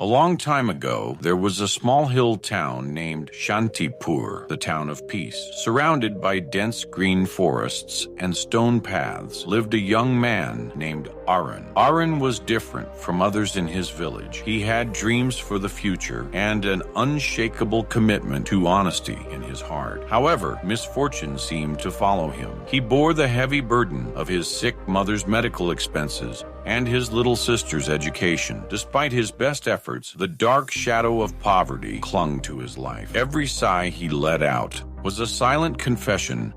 A long time ago, there was a small hill town named Shantipur, the town of peace. Surrounded by dense green forests and stone paths, lived a young man named Arun. Arun was different from others in his village. He had dreams for the future and an unshakable commitment to honesty in his heart. However, misfortune seemed to follow him. He bore the heavy burden of his sick mother's medical expenses and his little sister's education. Despite his best efforts, the dark shadow of poverty clung to his life. Every sigh he let out was a silent confession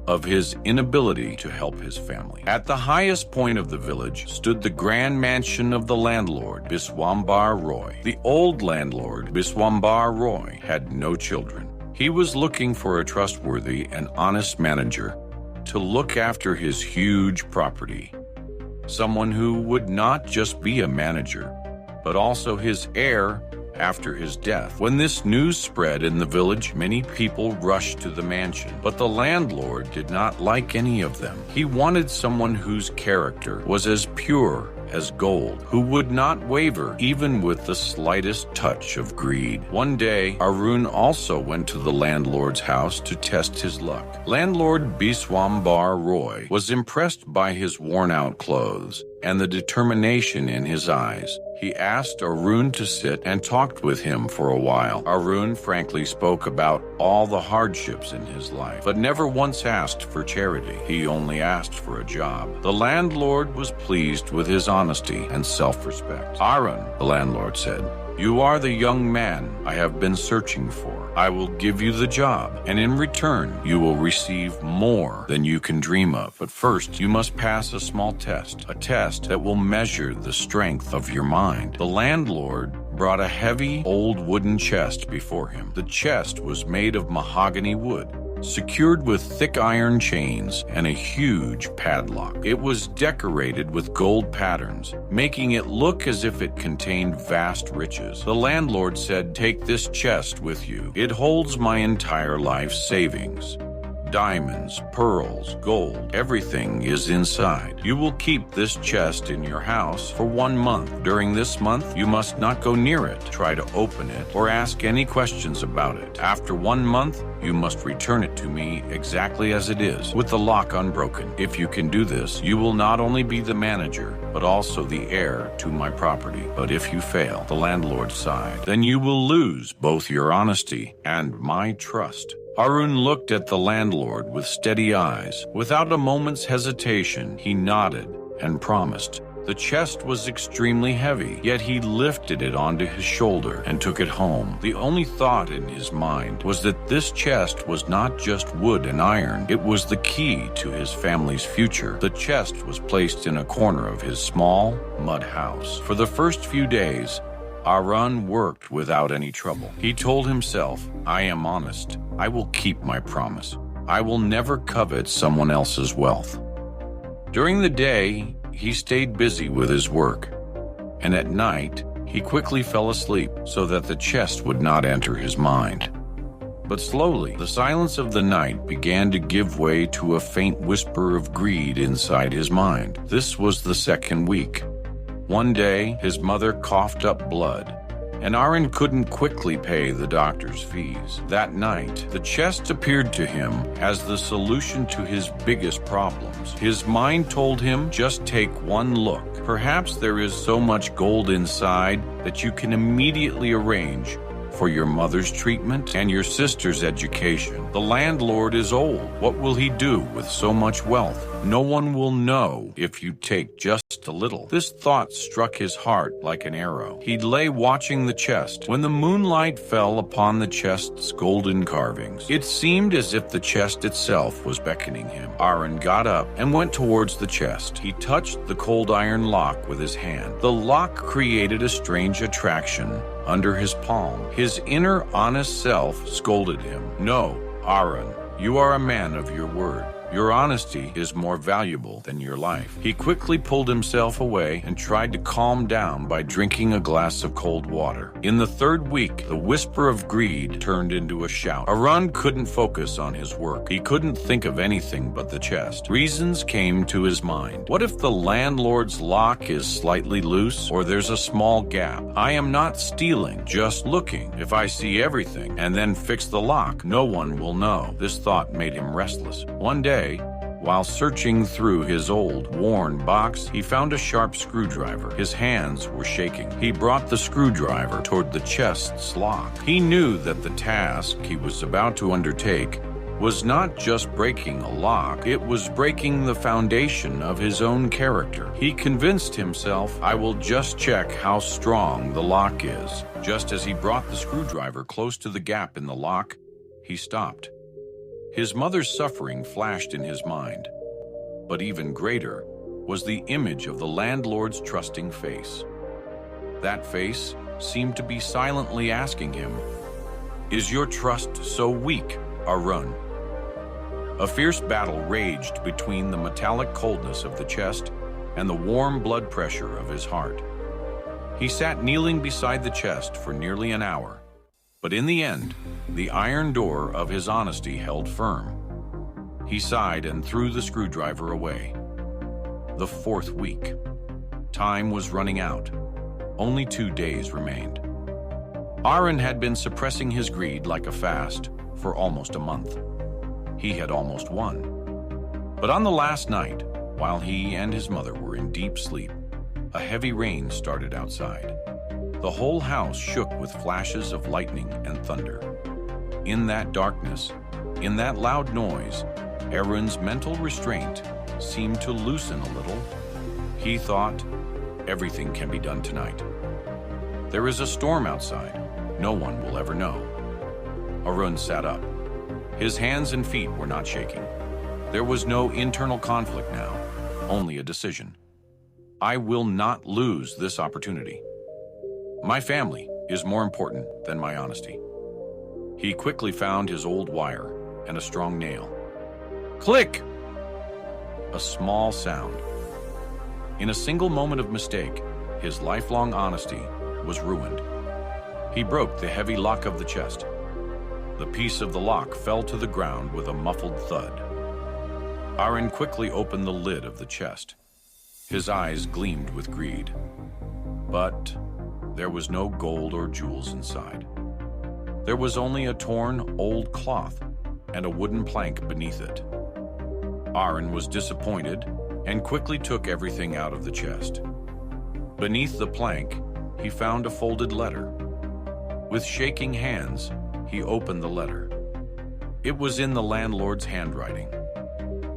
of his inability to help his family. At the highest point of the village stood the grand mansion of the landlord, Biswambar Roy. The old landlord, Biswambar Roy, had no children. He was looking for a trustworthy and honest manager to look after his huge property. Someone who would not just be a manager, but also his heir after his death. When this news spread in the village, many people rushed to the mansion, but the landlord did not like any of them. He wanted someone whose character was as pure as gold, who would not waver even with the slightest touch of greed. One day, Arun also went to the landlord's house to test his luck. Landlord Biswambar Roy was impressed by his worn-out clothes and the determination in his eyes. He asked Arun to sit and talked with him for a while. Arun frankly spoke about all the hardships in his life, but never once asked for charity. He only asked for a job. The landlord was pleased with his honesty and self-respect. "Arun," the landlord said, "you are the young man I have been searching for. I will give you the job, and in return, you will receive more than you can dream of. But first, you must pass a small test, a test that will measure the strength of your mind." The landlord brought a heavy, old wooden chest before him. The chest was made of mahogany wood, secured with thick iron chains and a huge padlock. It was decorated with gold patterns, making it look as if it contained vast riches. The landlord said, "Take this chest with you. It holds my entire life's savings. Diamonds, pearls, gold, everything is inside. You will keep this chest in your house for 1 month. During this month, you must not go near it, try to open it, or ask any questions about it. After 1 month, you must return it to me exactly as it is, with the lock unbroken. If you can do this, you will not only be the manager, but also the heir to my property. But if you fail," the landlord sighed, "then you will lose both your honesty and my trust." Arun looked at the landlord with steady eyes. Without a moment's hesitation, he nodded and promised. The chest was extremely heavy, yet he lifted it onto his shoulder and took it home. The only thought in his mind was that this chest was not just wood and iron, it was the key to his family's future. The chest was placed in a corner of his small mud house. For the first few days, Arun worked without any trouble. He told himself, "I am honest. I will keep my promise. I will never covet someone else's wealth." During the day, he stayed busy with his work, and at night, he quickly fell asleep so that the chest would not enter his mind. But slowly, the silence of the night began to give way to a faint whisper of greed inside his mind. This was the second week. One day, his mother coughed up blood, and Arun couldn't quickly pay the doctor's fees. That night, the chest appeared to him as the solution to his biggest problems. His mind told him, "Just take one look. Perhaps there is so much gold inside that you can immediately arrange for your mother's treatment and your sister's education. The landlord is old. What will he do with so much wealth? No one will know if you take just a little." This thought struck his heart like an arrow. He lay watching the chest. When the moonlight fell upon the chest's golden carvings, it seemed as if the chest itself was beckoning him. Arun got up and went towards the chest. He touched the cold iron lock with his hand. The lock created a strange attraction under his palm. His inner honest self scolded him. "No, Arun, you are a man of your word. Your honesty is more valuable than your life. He quickly pulled himself away and tried to calm down by drinking a glass of cold water. In the third week, the whisper of greed turned into a shout. Arun couldn't focus on his work. He couldn't think of anything but the chest. Reasons came to his mind. What if the landlord's lock is slightly loose, or there's a small gap? I am not stealing, just looking. If I see everything and then fix the lock, no one will know. This thought made him restless. One day, while searching through his old, worn box, he found a sharp screwdriver. His hands were shaking. He brought the screwdriver toward the chest's lock. He knew that the task he was about to undertake was not just breaking a lock, it was breaking the foundation of his own character. He convinced himself, I will just check how strong the lock is. Just as he brought the screwdriver close to the gap in the lock, he stopped. His mother's suffering flashed in his mind, but even greater was the image of the landlord's trusting face. That face seemed to be silently asking him, "Is your trust so weak, Arun?" A fierce battle raged between the metallic coldness of the chest and the warm blood pressure of his heart. He sat kneeling beside the chest for nearly an hour, but in the end, the iron door of his honesty held firm. He sighed and threw the screwdriver away. The fourth week. Time was running out. Only 2 days remained. Arun had been suppressing his greed like a fast for almost a month. He had almost won. But on the last night, while he and his mother were in deep sleep, a heavy rain started outside. The whole house shook with flashes of lightning and thunder. In that darkness, in that loud noise, Arun's mental restraint seemed to loosen a little. He thought, everything can be done tonight. There is a storm outside. No one will ever know. Arun sat up. His hands and feet were not shaking. There was no internal conflict now, only a decision. I will not lose this opportunity. My family is more important than my honesty. He quickly found his old wire and a strong nail. Click! A small sound. In a single moment of mistake, his lifelong honesty was ruined. He broke the heavy lock of the chest. The piece of the lock fell to the ground with a muffled thud. Arun quickly opened the lid of the chest. His eyes gleamed with greed. But there was no gold or jewels inside. There was only a torn, old cloth and a wooden plank beneath it. Arun was disappointed and quickly took everything out of the chest. Beneath the plank, he found a folded letter. With shaking hands, he opened the letter. It was in the landlord's handwriting.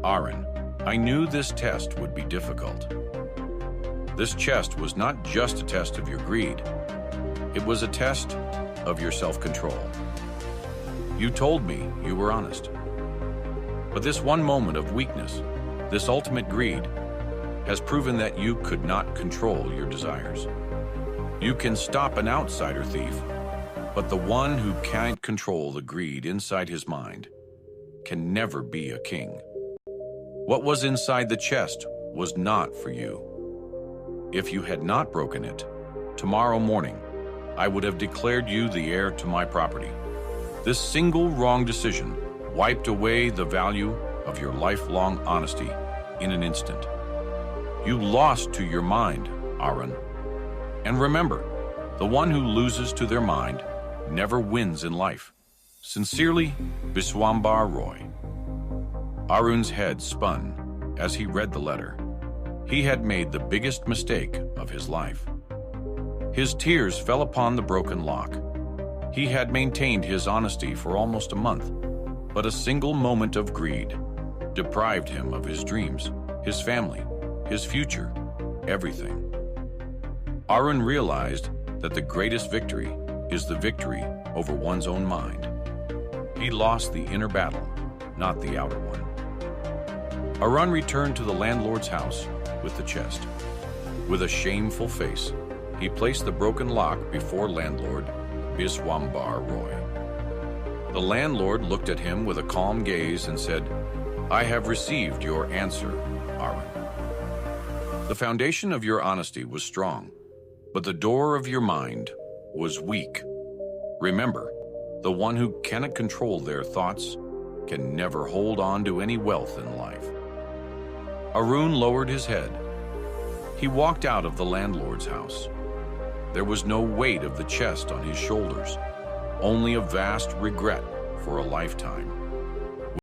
Arun, I knew this test would be difficult. This chest was not just a test of your greed. It was a test of your self-control. You told me you were honest. But this one moment of weakness, this ultimate greed, has proven that you could not control your desires. You can stop an outsider thief, but the one who can't control the greed inside his mind can never be a king. What was inside the chest was not for you. If you had not broken it, tomorrow morning, I would have declared you the heir to my property. This single wrong decision wiped away the value of your lifelong honesty in an instant. You lost to your mind, Arun. And remember, the one who loses to their mind never wins in life. Sincerely, Biswambar Roy. Arun's head spun as he read the letter. He had made the biggest mistake of his life. His tears fell upon the broken lock. He had maintained his honesty for almost a month, but a single moment of greed deprived him of his dreams, his family, his future, everything. Arun realized that the greatest victory is the victory over one's own mind. He lost the inner battle, not the outer one. Arun returned to the landlord's house with the chest. With a shameful face, he placed the broken lock before landlord Biswambar Roy. The landlord looked at him with a calm gaze and said, I have received your answer, Aaron. The foundation of your honesty was strong, but the door of your mind was weak. Remember, the one who cannot control their thoughts can never hold on to any wealth in life. Arun lowered his head. He walked out of the landlord's house. There was no weight of the chest on his shoulders, only a vast regret for a lifetime.